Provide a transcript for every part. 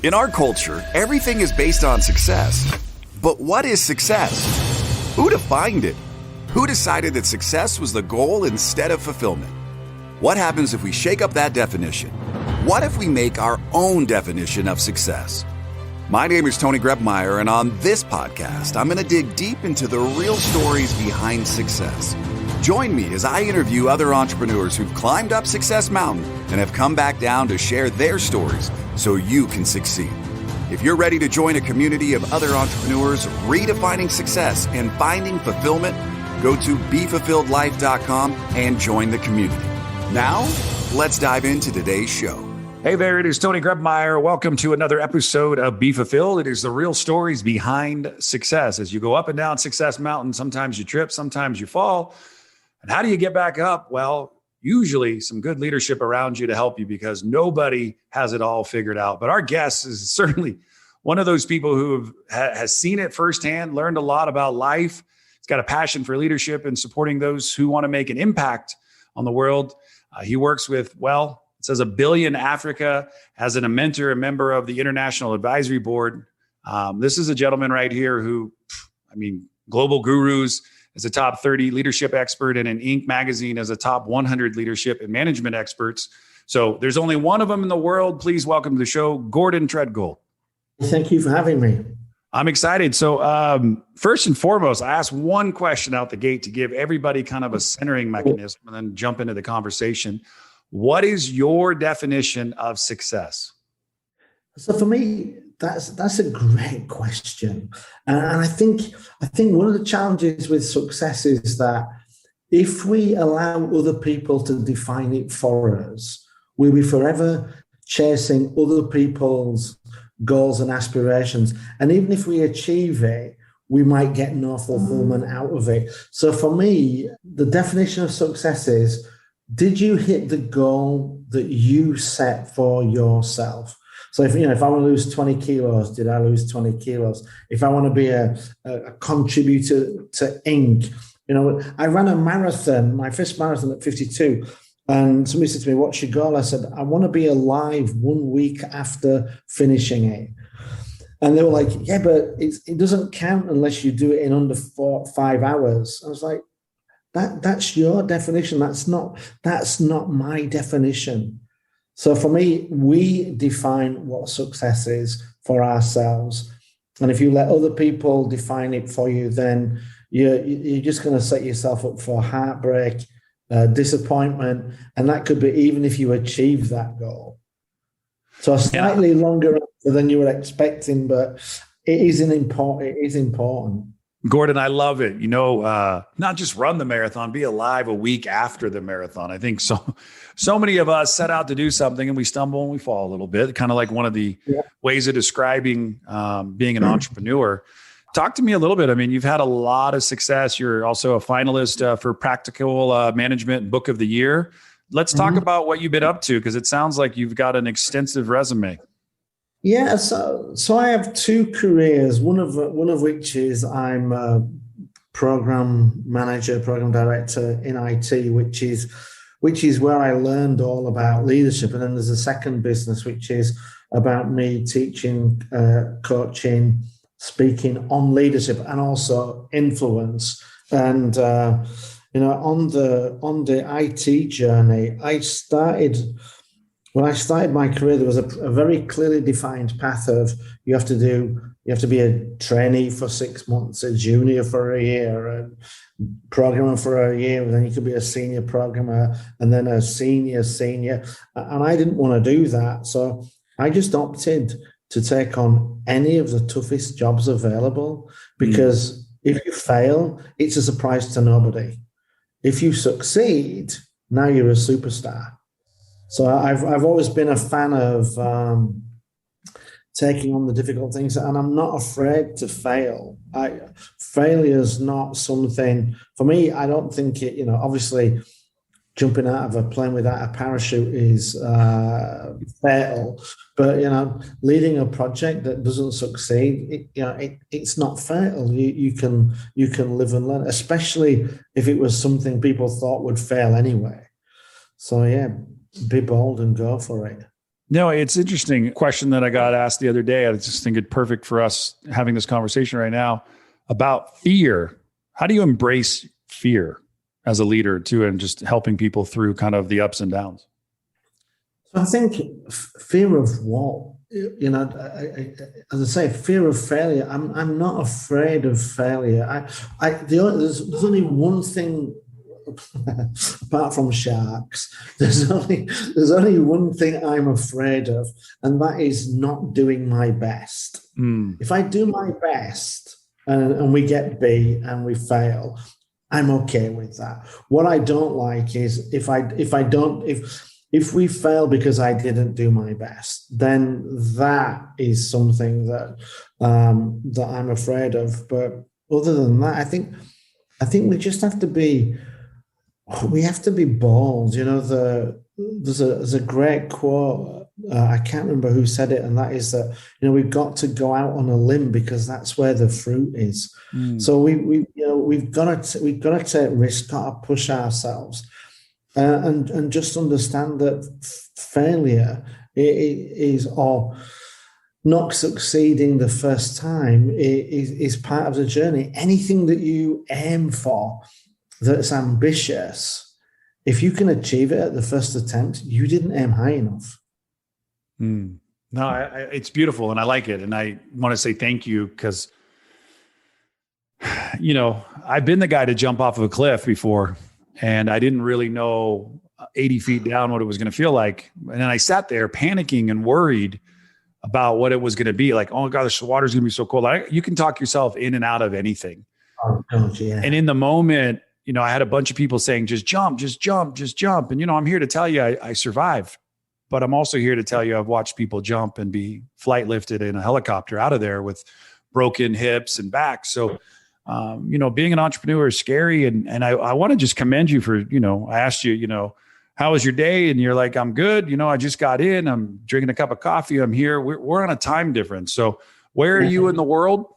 In our culture, everything is based on success. But what is success? Who defined it? Who decided that success was the goal instead of fulfillment? What happens if we shake up that definition? What if we make our own definition of success? My name is Tony Grebmeyer, and on this podcast, I'm going to dig deep into the real stories behind success. Join me as I interview other entrepreneurs who've climbed up Success Mountain and have come back down to share their stories so you can succeed. If you're ready to join a community of other entrepreneurs redefining success and finding fulfillment, go to BeFulfilledLife.com and join the community. Now, let's dive into today's show. Hey there, it is Tony Grebmeyer. Welcome to another episode of Be Fulfilled. It is the real stories behind success. As you go up and down Success Mountain, sometimes you trip, sometimes you fall. And how do you get back up? Well, usually some good leadership around you to help you because nobody has it all figured out. But our guest is certainly one of those people who has seen it firsthand, learned a lot about life. He's got a passion for leadership and supporting those who want to make an impact on the world. He works with, it says 1 billion Africa, as a mentor, a member of the International Advisory Board. This is a gentleman right here who, global gurus, as a top 30 leadership expert, and in Inc. magazine as a top 100 leadership and management experts. So there's only one of them in the world. Please welcome to the show, Gordon Tredgold. Thank you for having me. I'm excited. So first and foremost, I asked one question out the gate to give everybody kind of a centering mechanism and then jump into the conversation. What is your definition of success? So for me, that's a great question. And I think one of the challenges with success is that if we allow other people to define it for us, we'll be forever chasing other people's goals and aspirations. And even if we achieve it, we might get no fulfillment out of it. So for me, the definition of success is, did you hit the goal that you set for yourself? So if I want to lose 20 kilos, did I lose 20 kilos? If I want to be a contributor to Inc., I ran a marathon, my first marathon at 52, and somebody said to me, "What's your goal?" I said, "I want to be alive 1 week after finishing it." And they were like, "Yeah, but it doesn't count unless you do it in under 5 hours." I was like, That's your definition. That's not my definition. So for me, we define what success is for ourselves. And if you let other people define it for you, then you're just going to set yourself up for heartbreak, disappointment. And that could be even if you achieve that goal. So a slightly longer answer than you were expecting, but it is important. Gordon, I love it. Not just run the marathon, be alive a week after the marathon. I think so many of us set out to do something and we stumble and we fall a little bit, kind of like one of the ways of describing being an entrepreneur. Talk to me a little bit. You've had a lot of success. You're also a finalist for Practical Management Book of the Year. Let's talk about what you've been up to, because it sounds like you've got an extensive resume. Yeah, so I have two careers. One of which is I'm a program manager, program director in IT, which is where I learned all about leadership. And then there's a second business which is about me teaching, coaching, speaking on leadership and also influence. And on the IT journey, when I started my career, there was a very clearly defined path of you have to be a trainee for 6 months, a junior for a year, a programmer for a year, and then you could be a senior programmer, and then a senior. And I didn't want to do that. So I just opted to take on any of the toughest jobs available, because if you fail, it's a surprise to nobody. If you succeed, now you're a superstar. So I've always been a fan of taking on the difficult things, and I'm not afraid to fail. Failure is not something, for me, I don't think it, obviously jumping out of a plane without a parachute is fatal, but, leading a project that doesn't succeed, it's not fatal. You can live and learn, especially if it was something people thought would fail anyway. So yeah, be bold and go for it. No, it's interesting question that I got asked the other day. I just think it's perfect for us having this conversation right now about fear. How do you embrace fear as a leader too, and just helping people through kind of the ups and downs? So I think fear of what? As I say, fear of failure. I'm not afraid of failure. There's only one thing apart from sharks. There's only one thing I'm afraid of, and that is not doing my best. If I do my best and we get B and we fail, I'm okay with that. What I don't like is if we fail because I didn't do my best, then that is something that I'm afraid of. But other than that, I think we just have to be bold. There's a great quote. I can't remember who said it, and that is that we've got to go out on a limb because that's where the fruit is. So we've got to take risks, got to push ourselves. And just understand that failure is, or not succeeding the first time is part of the journey. Anything that you aim for that's ambitious, if you can achieve it at the first attempt, you didn't aim high enough. No, it's beautiful and I like it. And I want to say thank you because, I've been the guy to jump off of a cliff before. And I didn't really know 80 feet down what it was going to feel like. And then I sat there panicking and worried about what it was going to be like. Oh, God, the water's going to be so cold. You can talk yourself in and out of anything. Oh, God, yeah. And in the moment, I had a bunch of people saying, just jump, just jump, just jump. And, I'm here to tell you I survived. But I'm also here to tell you I've watched people jump and be flight lifted in a helicopter out of there with broken hips and backs. So being an entrepreneur is scary. And I want to just commend you for, I asked you, how was your day? And you're like, I'm good. I just got in, I'm drinking a cup of coffee. I'm here. We're on a time difference. So where are you in the world?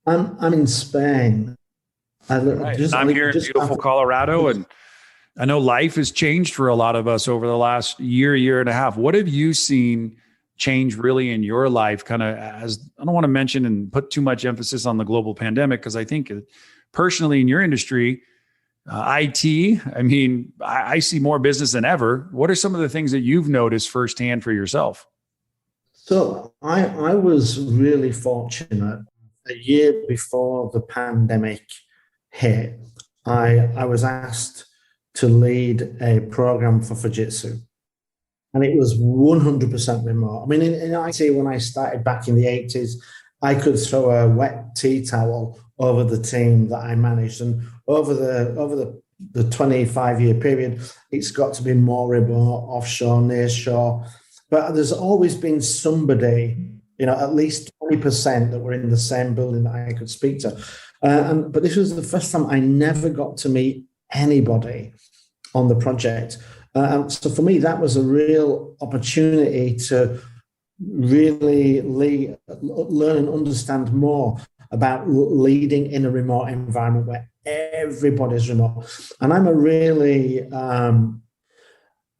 I'm in Spain. I'm here in beautiful Colorado. And I know life has changed for a lot of us over the last year and a half. What have you seen change really in your life? Kind of, as I don't want to mention and put too much emphasis on the global pandemic, because I think personally in your industry, IT, I see more business than ever. What are some of the things that you've noticed firsthand for yourself? So I was really fortunate. A year before the pandemic hit, I was asked to lead a program for Fujitsu. And it was 100% remote. In IT, when I started back in the 80s, I could throw a wet tea towel over the team that I managed. And over the 25-year period, it's got to be more remote, offshore, nearshore. But there's always been somebody, at least 20% that were in the same building that I could speak to. But this was the first time I never got to meet anybody on the project. So for me, that was a real opportunity to really learn and understand more about leading in a remote environment where everybody's remote. And I'm a really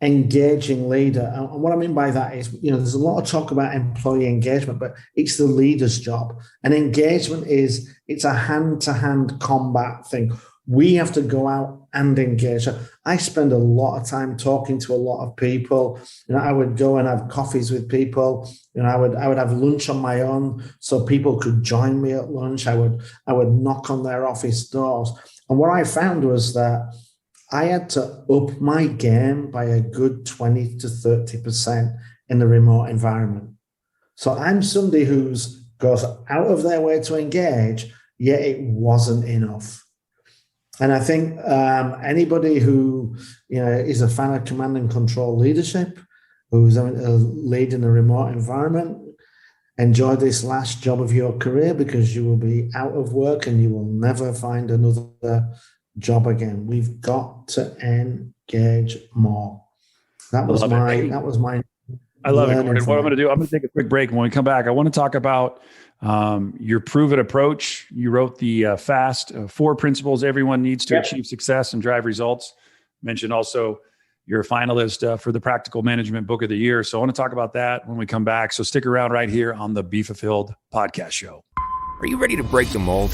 engaging leader. And what I mean by that is, there's a lot of talk about employee engagement, but it's the leader's job. And engagement it's a hand-to-hand combat thing. We have to go out and engage. I spend a lot of time talking to a lot of people. I would go and have coffees with people. I would have lunch on my own so people could join me at lunch. I would knock on their office doors. And what I found was that I had to up my game by a good 20 to 30% in the remote environment. So I'm somebody who goes out of their way to engage, yet it wasn't enough. And I think anybody who is a fan of command and control leadership, who's a lead in a remote environment, enjoy this last job of your career because you will be out of work and you will never find another job again. We've got to engage more. That was my. I love it, Gordon. What I'm going to do, I'm going to take a quick break. When we come back, I want to talk about your proven approach. You wrote the FAST, 4 principles everyone needs to achieve success and drive results. Mentioned also, You're a finalist for the Practical Management Book of the Year. So I want to talk about that when we come back. So stick around right here on the Be Fulfilled podcast show. Are you ready to break the mold?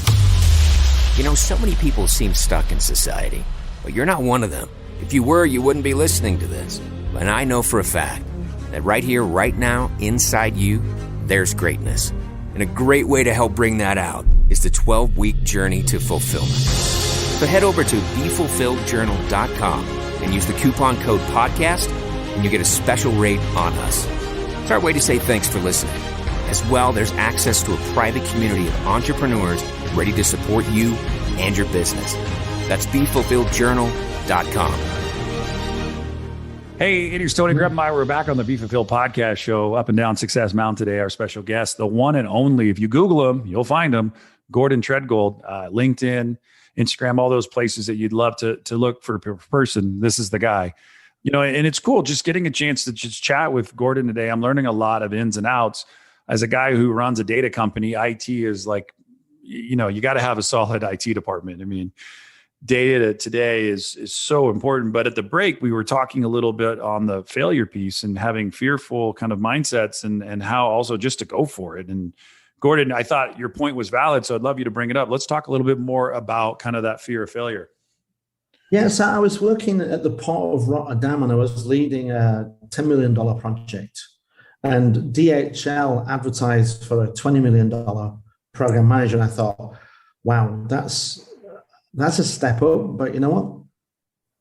You know, so many people seem stuck in society, but you're not one of them. If you were, you wouldn't be listening to this. And I know for a fact that right here, right now, inside you, there's greatness. And a great way to help bring that out is the 12-week journey to fulfillment. So head over to BeFulfilledJournal.com and use the coupon code podcast, and you get a special rate on us. It's our way to say thanks for listening. As well, there's access to a private community of entrepreneurs ready to support you and your business. That's BeFulfilledJournal.com. Hey, it is Tony Grebmeyer. We're back on the Be Fulfilled podcast show, up and down Success Mountain today. Our special guest, the one and only, if you Google him, you'll find him, Gordon Tredgold, LinkedIn, Instagram, all those places that you'd love to look for a person. This is the guy. You know, and it's cool just getting a chance to just chat with Gordon today. I'm learning a lot of ins and outs. As a guy who runs a data company, IT is like, you know, you got to have a solid IT department. I mean, data today is so important. But at the break, we were talking a little bit on the failure piece and having fearful kind of mindsets and how also just to go for it. And Gordon, I thought your point was valid, so I'd love you to bring it up. Let's talk a little bit more about kind of that fear of failure. Yeah, so I was working at the Port of Rotterdam and I was leading a $10 million project. And DHL advertised for a $20 million program manager. And I thought, wow, that's a step up. But you know what?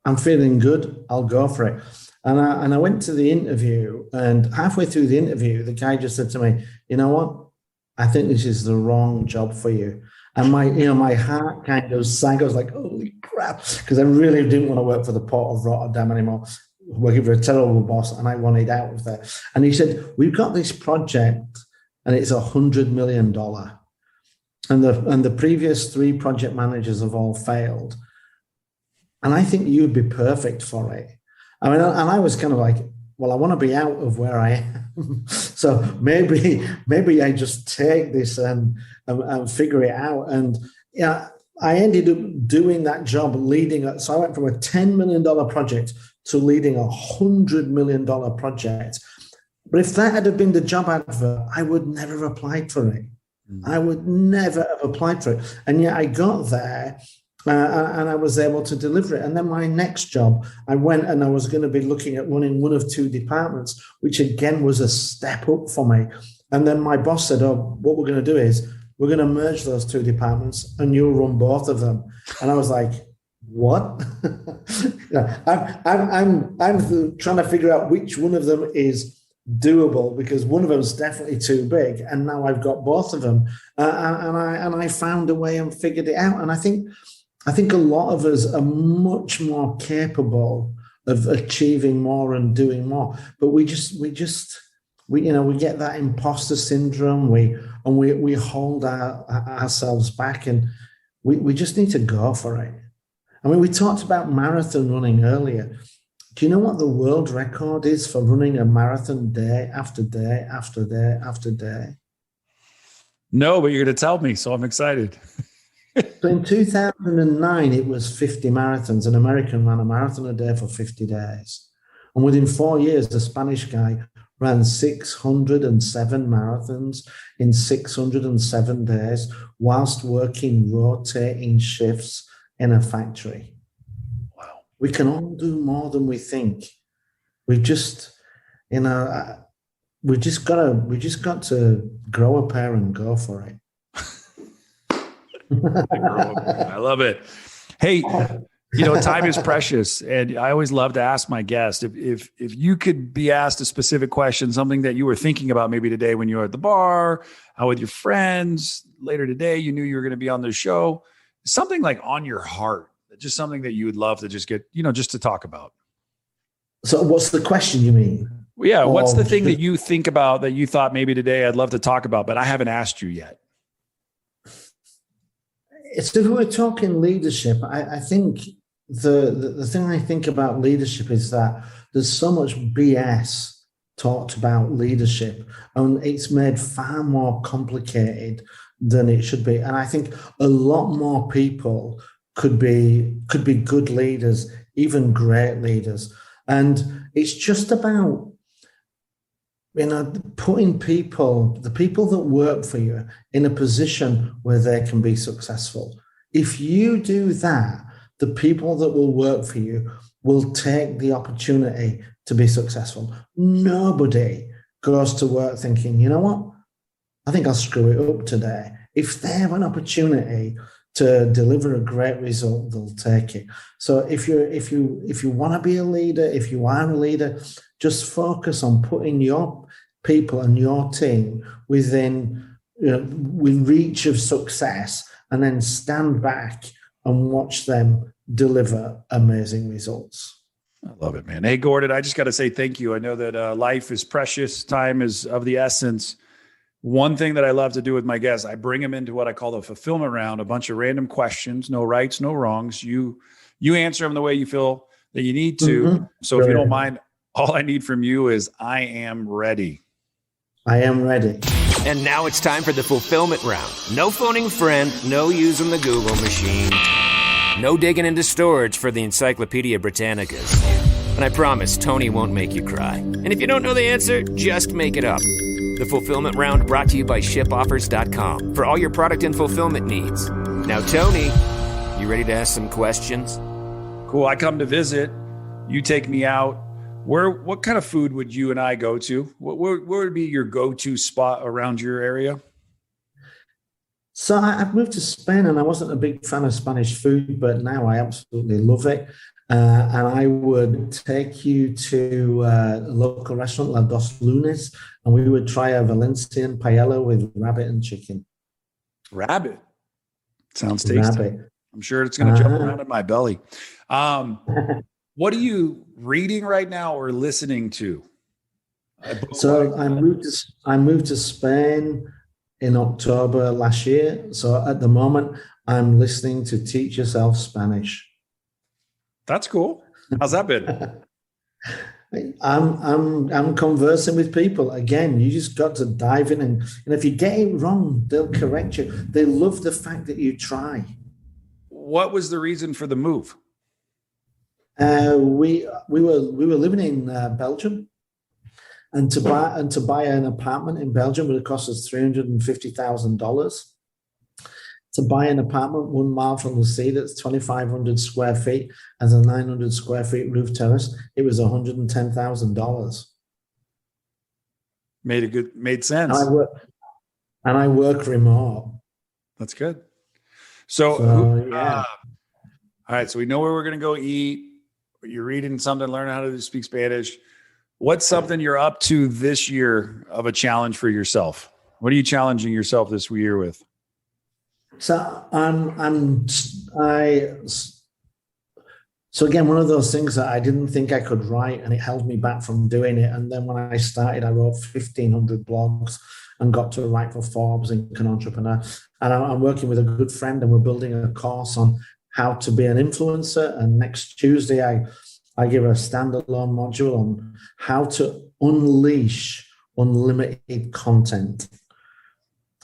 I'm feeling good. I'll go for it. And I went to the interview, and halfway through the interview, the guy just said to me, you know what? I think this is the wrong job for you. And my heart kind of sank. I was like, holy crap, because I really didn't want to work for the Port of Rotterdam anymore, working for a terrible boss, and I wanted out of there. And he said, we've got this project, and it's $100 million. And the previous 3 project managers have all failed. And I think you'd be perfect for it. I mean, and I was kind of like, well, I want to be out of where I am. So maybe I just take this and figure it out. And yeah, I ended up doing that job leading it. So I went from a $10 million project to leading a $100 million project. But if that had been the job advert, I would never have applied for it. I would never have applied for it. And yet I got there and I was able to deliver it. And then my next job, I went and I was going to be looking at running one of 2 departments, which again was a step up for me. And then my boss said, oh, what we're going to do is we're going to merge those 2 departments and you'll run both of them. And I was like, what? I'm trying to figure out which one of them is doable, because one of them is definitely too big, and now I've got both of them, and I found a way and figured it out. And I think a lot of us are much more capable of achieving more and doing more, but we get that imposter syndrome. We hold ourselves back, and we just need to go for it. I mean, we talked about marathon running earlier. Do you know what the world record is for running a marathon day after day after day after day? No, but you're going to tell me, so I'm excited. So in 2009, it was 50 marathons. An American ran a marathon a day for 50 days. And within 4 years, the Spanish guy ran 607 marathons in 607 days whilst working rotating shifts in a factory. We can all do more than we think. We just got to grow a pair and go for it. I love it. Hey, time is precious, and I always love to ask my guests if you could be asked a specific question, something that you were thinking about maybe today when you were at the bar, out with your friends, later today, you knew you were going to be on the show, something like on your heart. Just something that you would love to just get, just to talk about. So what's the question you mean? Yeah. What's the thing that you think about that you thought maybe today I'd love to talk about, but I haven't asked you yet? It's if we're talking leadership, I think the thing I think about leadership is that there's so much BS talked about leadership, and it's made far more complicated than it should be. And I think a lot more people could be good leaders, even great leaders. And it's just about, putting the people that work for you in a position where they can be successful. If you do that, the people that will work for you will take the opportunity to be successful. Nobody goes to work thinking, you know what? I think I'll screw it up today. If they have an opportunity to deliver a great result, they'll take it. So if you want to be a leader, if you are a leader, just focus on putting your people and your team within reach of success, and then stand back and watch them deliver amazing results. I love it, man. Hey, Gordon, I just got to say thank you. I know that life is precious. Time is of the essence. One thing that I love to do with my guests, I bring them into what I call the fulfillment round, a bunch of random questions, no rights, no wrongs. You answer them the way you feel that you need to. Mm-hmm. So if you don't mind, all I need from you is I am ready. I am ready. And now it's time for the fulfillment round. No phoning a friend, no using the Google machine, no digging into storage for the Encyclopedia Britannicas. And I promise Tony won't make you cry. And if you don't know the answer, just make it up. The fulfillment round brought to you by shipoffers.com for all your product and fulfillment needs. Now, Tony, you ready to ask some questions? Cool. I come to visit. You take me out. What kind of food would you and I go to? Where would be your go-to spot around your area? So I've moved to Spain, and I wasn't a big fan of Spanish food, but now I absolutely love it. And I would take you to a local restaurant, La Dos Lunes, and we would try a Valencian paella with rabbit and chicken. Rabbit? Sounds tasty. Rabbit. I'm sure it's going to jump around in my belly. What are you reading right now or listening to? So I moved to Spain in October last year. So at the moment, I'm listening to Teach Yourself Spanish. That's cool. How's that been? I'm conversing with people. Again, you just got to dive in, and if you get it wrong, they'll correct you. They love the fact that you try. What was the reason for the move? We were living in Belgium, and to buy an apartment in Belgium would have cost us $350,000. To buy an apartment 1 mile from the sea that's 2,500 square feet as a 900 square feet roof terrace, it was $110,000. Made sense. And I work remote. That's good. So yeah. All right. So we know where we're going to go eat. You're reading something, learning how to speak Spanish. What's something you're up to this year of a challenge for yourself? What are you challenging yourself this year with? So so again, one of those things that I didn't think I could write, and it held me back from doing it. And then when I started, I wrote 1,500 blogs and got to write for Forbes and Can Entrepreneur. And I'm working with a good friend, and we're building a course on how to be an influencer. And next Tuesday, I give a standalone module on how to unleash unlimited content.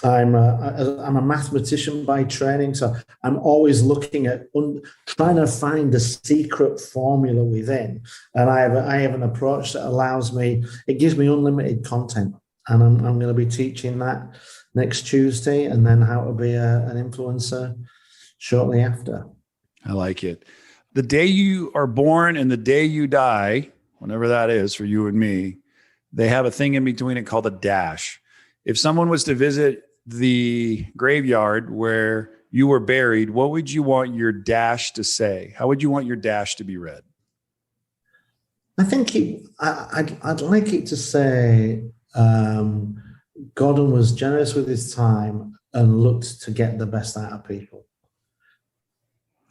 I'm a mathematician by training, so I'm always looking at trying to find the secret formula within. And I have an approach that allows me, it gives me unlimited content. And I'm going to be teaching that next Tuesday, and then how to be an influencer shortly after. I like it. The day you are born and the day you die, whenever that is for you and me, they have a thing in between it called a dash. If someone was to visit the graveyard where you were buried, what would you want your dash to say? How would you want your dash to be read? I think I'd like it to say, Gordon was generous with his time and looked to get the best out of people.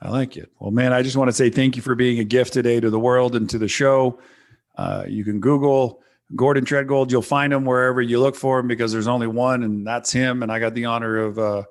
I like it. Well, man, I just want to say thank you for being a gift today to the world and to the show. You can Google Gordon Tredgold. You'll find him wherever you look for him, because there's only one, and that's him. And I got the honor of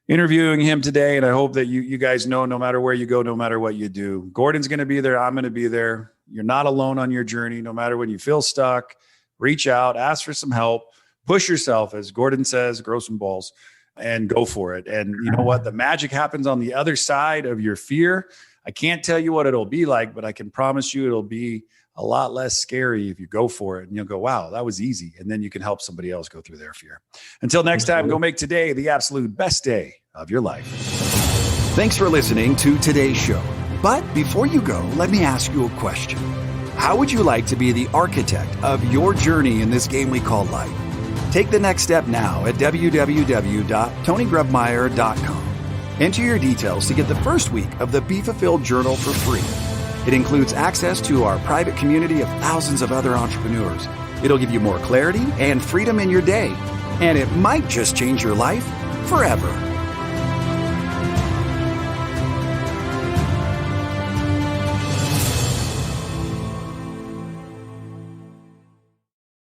interviewing him today. And I hope that you guys know, no matter where you go, no matter what you do, Gordon's going to be there. I'm going to be there. You're not alone on your journey. No matter when you feel stuck, reach out, ask for some help, push yourself, as Gordon says, grow some balls. and go for it. And you know what? The magic happens on the other side of your fear. I can't tell you what it'll be like, but I can promise you it'll be a lot less scary if you go for it and you'll go, wow, that was easy. And then you can help somebody else go through their fear. Until next time, go make today the absolute best day of your life. Thanks for listening to today's show. But before you go, let me ask you a question. How would you like to be the architect of your journey in this game we call life? Take the next step now at www.tonygrebmeyer.com. Enter your details to get the first week of the Be Fulfilled Journal for free. It includes access to our private community of thousands of other entrepreneurs. It'll give you more clarity and freedom in your day, and it might just change your life forever.